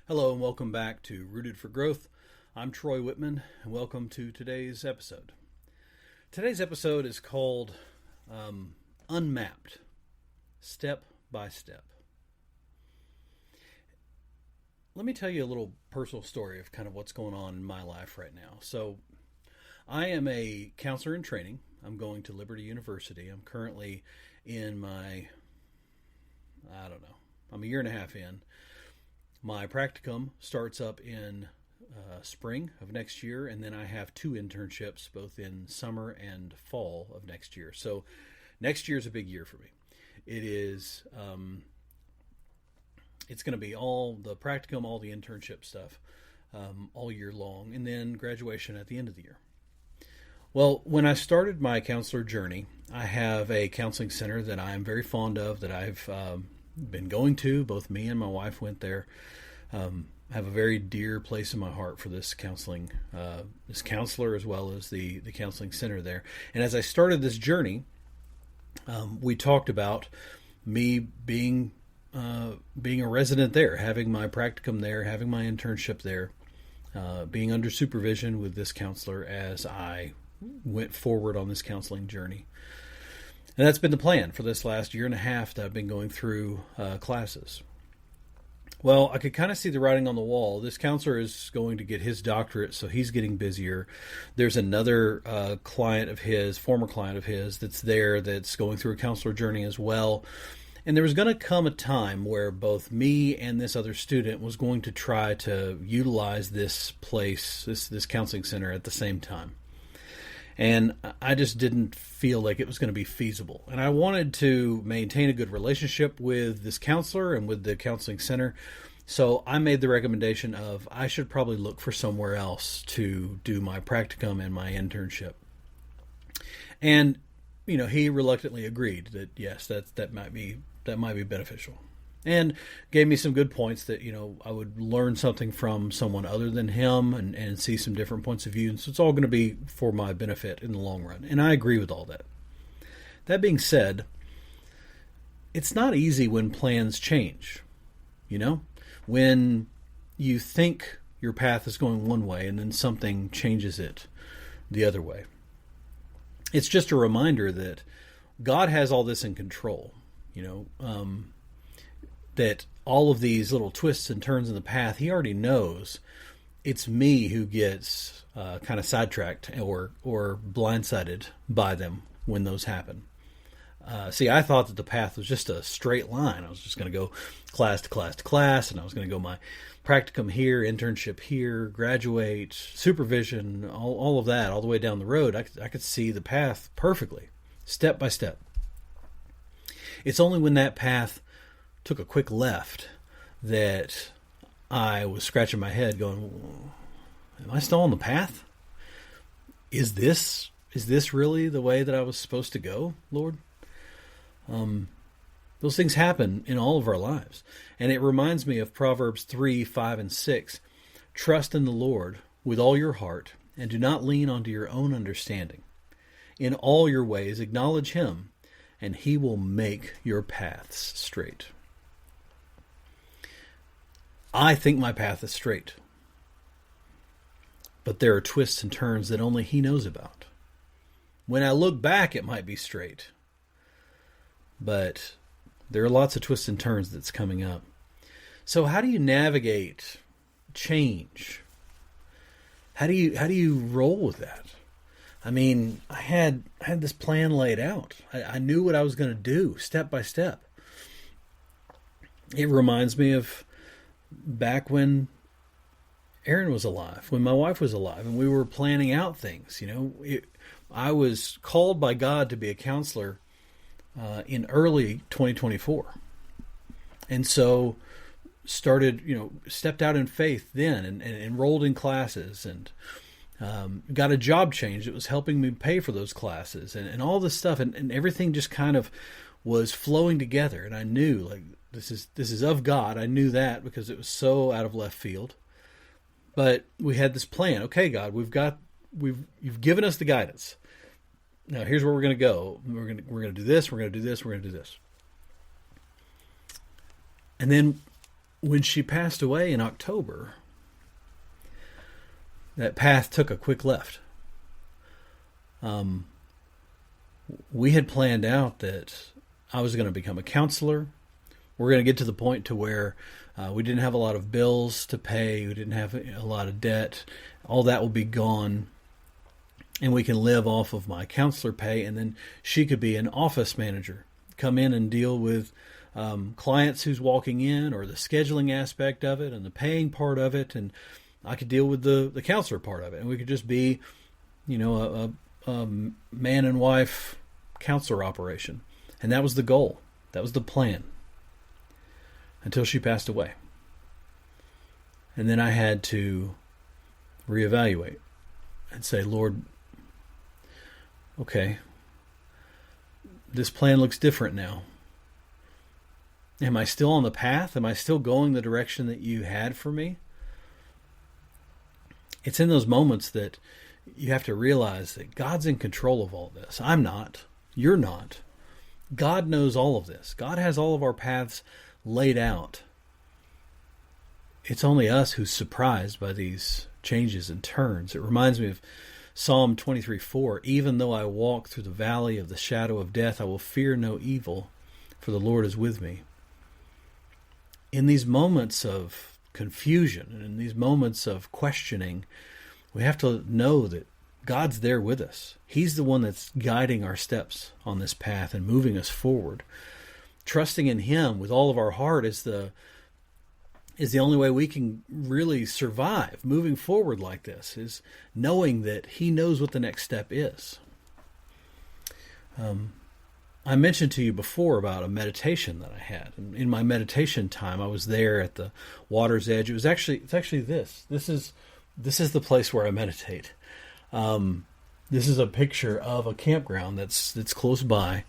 Hello and welcome back to Rooted for Growth. I'm Troy Whitman and welcome to today's episode. Today's episode is called Unmapped, Step by Step. Let me tell you a little personal story of kind of what's going on in my life right now. So I am a counselor in training. I'm going to Liberty University. I'm currently in I'm a year and a half in. My practicum starts up in spring of next year, and then I have 2 internships, both in summer and fall of next year. So next year is a big year for me. It is, it's going to be all the practicum, all the internship stuff, all year long, and then graduation at the end of the year. Well, when I started my counselor journey, I have a counseling center that I am very fond of, that I've been going to. Both me and my wife went there. I have a very dear place in my heart for this counseling, this counselor, as well as the counseling center there. And as I started this journey, we talked about me being a resident there, having my practicum there, having my internship there, being under supervision with this counselor as I went forward on this counseling journey. And that's been the plan for this last year and a half that I've been going through classes. Well, I could kind of see the writing on the wall. This counselor is going to get his doctorate, so he's getting busier. There's another client of his, former client of his, that's there that's going through a counselor journey as well. And there was going to come a time where both me and this other student was going to try to utilize this place, this counseling center at the same time. And I just didn't feel like it was going to be feasible. And I wanted to maintain a good relationship with this counselor and with the counseling center. So I made the recommendation of I should probably look for somewhere else to do my practicum and my internship. And, he reluctantly agreed that yes, that might be beneficial. And gave me some good points that, I would learn something from someone other than him and see some different points of view. And so it's all going to be for my benefit in the long run. And I agree with all that. That being said, it's not easy when plans change. When you think your path is going one way and then something changes it the other way. It's just a reminder that God has all this in control, that all of these little twists and turns in the path, he already knows. It's me who gets kind of sidetracked or blindsided by them when those happen. See, I thought that the path was just a straight line. I was just going to go class to class to class, and I was going to go my practicum here, internship here, graduate, supervision, all of that, all the way down the road. I could see the path perfectly, step by step. It's only when that path took a quick left that I was scratching my head going, am I still on the path? Is this really the way that I was supposed to go, Lord? Those things happen in all of our lives. And it reminds me of Proverbs 3, 5, and 6. Trust in the Lord with all your heart and do not lean onto your own understanding. In all your ways acknowledge him and he will make your paths straight. I think my path is straight. But there are twists and turns that only he knows about. When I look back, it might be straight. But there are lots of twists and turns that's coming up. So how do you navigate change? How do you roll with that? I mean, I had this plan laid out. I knew what I was going to do step by step. It reminds me of back when Erin was alive, when my wife was alive, and we were planning out things. I was called by God to be a counselor in early 2024. And so started, stepped out in faith then and enrolled in classes and got a job change that was helping me pay for those classes and all this stuff. And everything just kind of was flowing together. And I knew, like, this is of God. I knew that because it was so out of left field. But we had this plan. Okay, God, you've given us the guidance. Now here's where we're going to go. We're going to do this. We're going to do this. We're going to do this. And then when she passed away in October, that path took a quick left. We had planned out that I was going to become a counselor. We're going to get to the point to where we didn't have a lot of bills to pay. We didn't have a lot of debt. All that will be gone. And we can live off of my counselor pay. And then she could be an office manager, come in and deal with clients who's walking in, or the scheduling aspect of it and the paying part of it. And I could deal with the counselor part of it. And we could just be, a man and wife counselor operation. And that was the goal. That was the plan. Until she passed away. And then I had to reevaluate and say, Lord, okay, this plan looks different now. Am I still on the path? Am I still going the direction that you had for me? It's in those moments that you have to realize that God's in control of all this. I'm not. You're not. God knows all of this. God has all of our paths laid out. It's only us who's surprised by these changes and turns. It reminds me of Psalm 23:4. Even though I walk through the valley of the shadow of death, I will fear no evil, for the Lord is with me. In these moments of confusion and in these moments of questioning, we have to know that God's there with us. He's the one that's guiding our steps on this path and moving us forward. Trusting in Him with all of our heart is the only way we can really survive moving forward like this, is knowing that He knows what the next step is. I mentioned to you before about a meditation that I had. In my meditation time, I was there at the water's edge. It's actually this. This is the place where I meditate. This is a picture of a campground that's close by.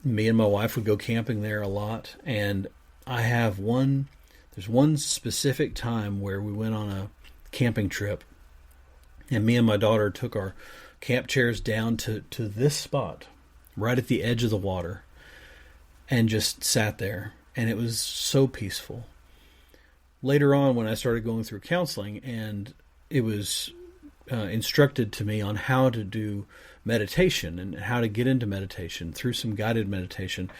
Me and my wife would go camping there a lot, and there's one specific time where we went on a camping trip, and me and my daughter took our camp chairs down to this spot, right at the edge of the water, and just sat there, and it was so peaceful. Later on, when I started going through counseling, and it was instructed to me on how to do meditation and how to get into meditation through some guided meditation,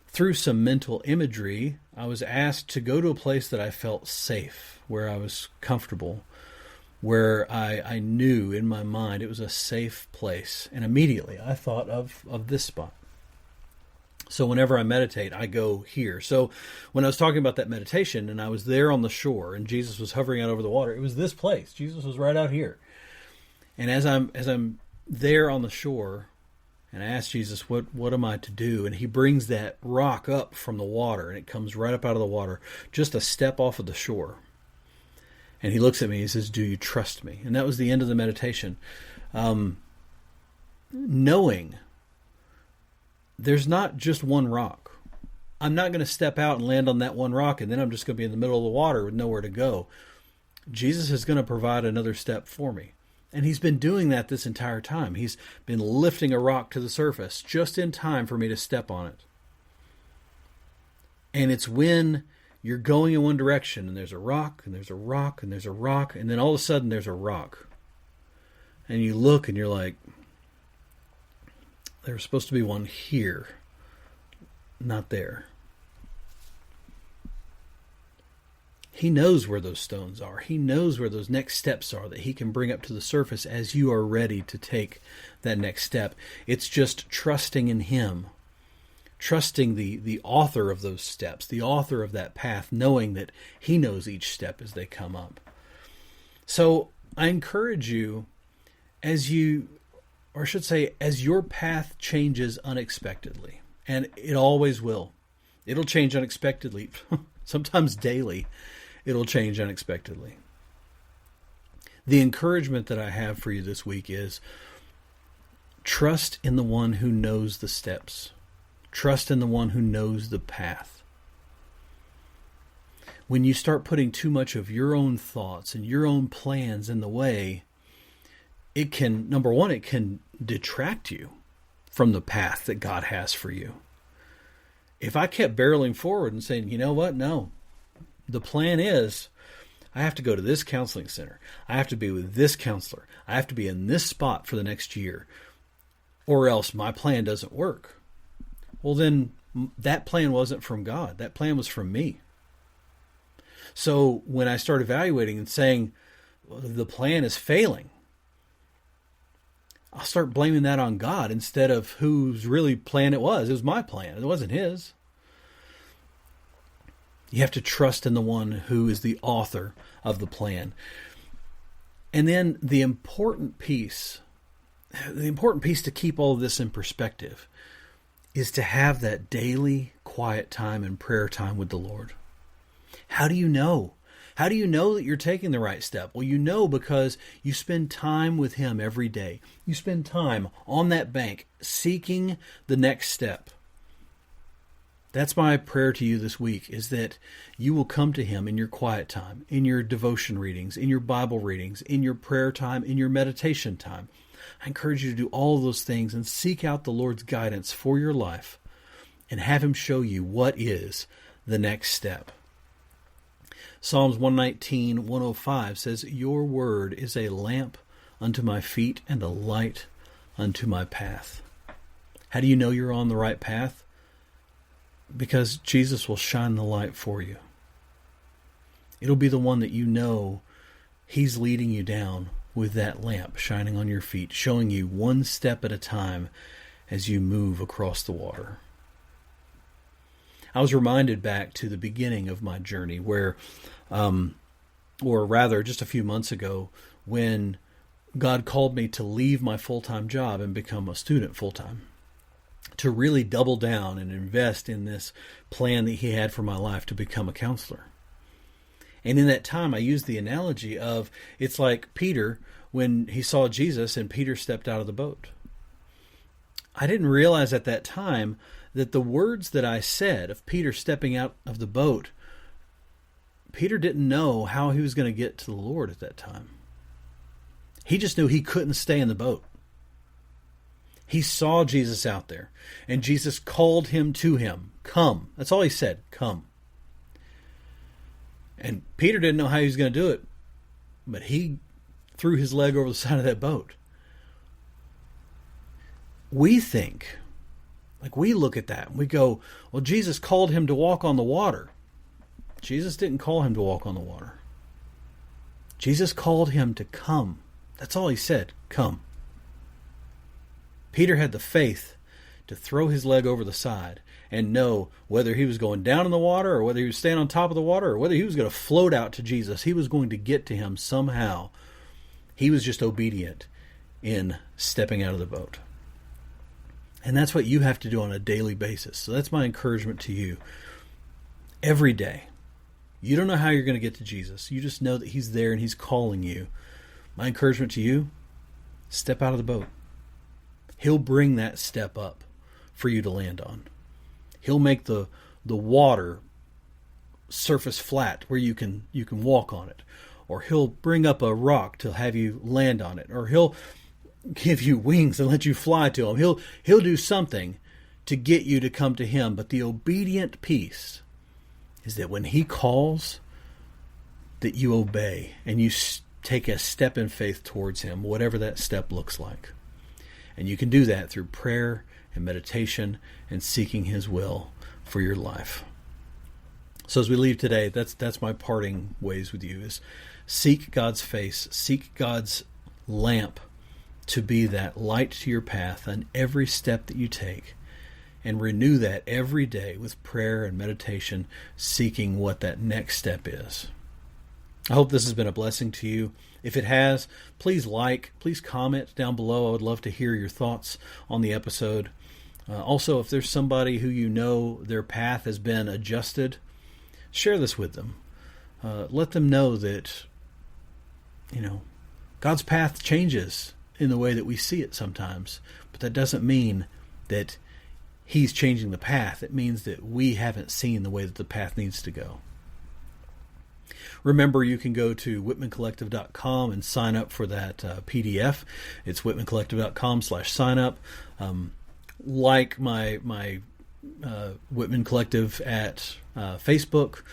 through some mental imagery, I was asked to go to a place that I felt safe, where I was comfortable, where I knew in my mind it was a safe place. And immediately I thought of this spot. So whenever I meditate, I go here. So when I was talking about that meditation and I was there on the shore and Jesus was hovering out over the water, it was this place. Jesus was right out here. And as I'm there on the shore, and I ask Jesus, what am I to do? And He brings that rock up from the water, and it comes right up out of the water, just a step off of the shore. And He looks at me and He says, do you trust me? And that was the end of the meditation. Knowing there's not just one rock. I'm not going to step out and land on that one rock, and then I'm just going to be in the middle of the water with nowhere to go. Jesus is going to provide another step for me. And He's been doing that this entire time. He's been lifting a rock to the surface just in time for me to step on it. And it's when you're going in one direction and there's a rock and there's a rock and there's a rock, and then all of a sudden there's a rock. And you look and you're like, there's supposed to be one here, not there. He knows where those stones are. He knows where those next steps are that He can bring up to the surface as you are ready to take that next step. It's just trusting in Him, trusting the author of those steps, the author of that path, knowing that He knows each step as they come up. So I encourage you, as your path changes unexpectedly, and it always will. It'll change unexpectedly, sometimes daily. It'll change unexpectedly. The encouragement that I have for you this week is trust in the one who knows the steps. Trust in the one who knows the path. When you start putting too much of your own thoughts and your own plans in the way, it can detract you from the path that God has for you. If I kept barreling forward and saying, you know what, no, The plan is, I have to go to this counseling center. I have to be with this counselor. I have to be in this spot for the next year, or else my plan doesn't work. Well, then that plan wasn't from God. That plan was from me. So when I start evaluating and saying the plan is failing, I'll start blaming that on God instead of whose really plan it was. It was my plan. It wasn't his. You have to trust in the one who is the author of the plan. And then the important piece to keep all of this in perspective is to have that daily quiet time and prayer time with the Lord. How do you know? How do you know that you're taking the right step? Well, you know because you spend time with him every day. You spend time on that bank seeking the next step. That's my prayer to you this week, is that you will come to him in your quiet time, in your devotion readings, in your Bible readings, in your prayer time, in your meditation time. I encourage you to do all of those things and seek out the Lord's guidance for your life and have him show you what is the next step. Psalms 119, 105 says, "Your word is a lamp unto my feet and a light unto my path." How do you know you're on the right path? Because Jesus will shine the light for you. It'll be the one that you know he's leading you down with that lamp shining on your feet, showing you one step at a time as you move across the water. I was reminded back to the beginning of my journey where, or rather just a few months ago, when God called me to leave my full-time job and become a student full-time, to really double down and invest in this plan that he had for my life to become a counselor. And in that time, I used the analogy of, it's like Peter when he saw Jesus and Peter stepped out of the boat. I didn't realize at that time that the words that I said of Peter stepping out of the boat, Peter didn't know how he was going to get to the Lord at that time. He just knew he couldn't stay in the boat. He saw Jesus out there, and Jesus called him to him. Come. That's all he said. Come. And Peter didn't know how he was going to do it, but he threw his leg over the side of that boat. We think, like we look at that and we go, well, Jesus called him to walk on the water. Jesus didn't call him to walk on the water. Jesus called him to come. That's all he said. Come. Peter had the faith to throw his leg over the side and know whether he was going down in the water or whether he was staying on top of the water or whether he was going to float out to Jesus. He was going to get to him somehow. He was just obedient in stepping out of the boat. And that's what you have to do on a daily basis. So that's my encouragement to you. Every day. You don't know how you're going to get to Jesus. You just know that he's there and he's calling you. My encouragement to you, step out of the boat. He'll bring that step up for you to land on. He'll make the water surface flat where you can walk on it. Or he'll bring up a rock to have you land on it. Or he'll give you wings and let you fly to him. He'll do something to get you to come to him. But the obedient piece is that when he calls, that you obey and you take a step in faith towards him, whatever that step looks like. And you can do that through prayer and meditation and seeking his will for your life. So as we leave today, that's my parting ways with you, is seek God's face, seek God's lamp to be that light to your path on every step that you take, and renew that every day with prayer and meditation, seeking what that next step is. I hope this has been a blessing to you. If it has, please comment down below. I would love to hear your thoughts on the episode. Also, if there's somebody who you know their path has been adjusted, share this with them. Let them know that, God's path changes in the way that we see it sometimes, but that doesn't mean that he's changing the path. It means that we haven't seen the way that the path needs to go. Remember, you can go to whitmancollective.com and sign up for that PDF. It's whitmancollective.com/sign-up. Like my Whitman Collective at Facebook.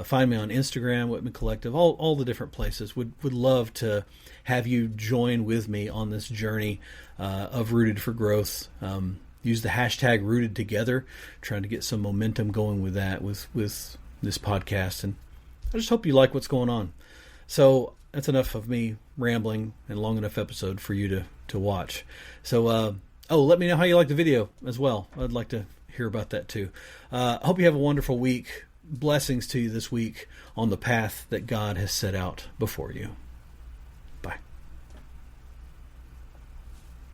Find me on Instagram, Whitman Collective, all the different places. Would love to have you join with me on this journey of Rooted for Growth. Use the hashtag Rooted Together, trying to get some momentum going with that, with this podcast. And I just hope you like what's going on. So that's enough of me rambling and long enough episode for you to watch. So, let me know how you like the video as well. I'd like to hear about that too. I hope you have a wonderful week. Blessings to you this week on the path that God has set out before you.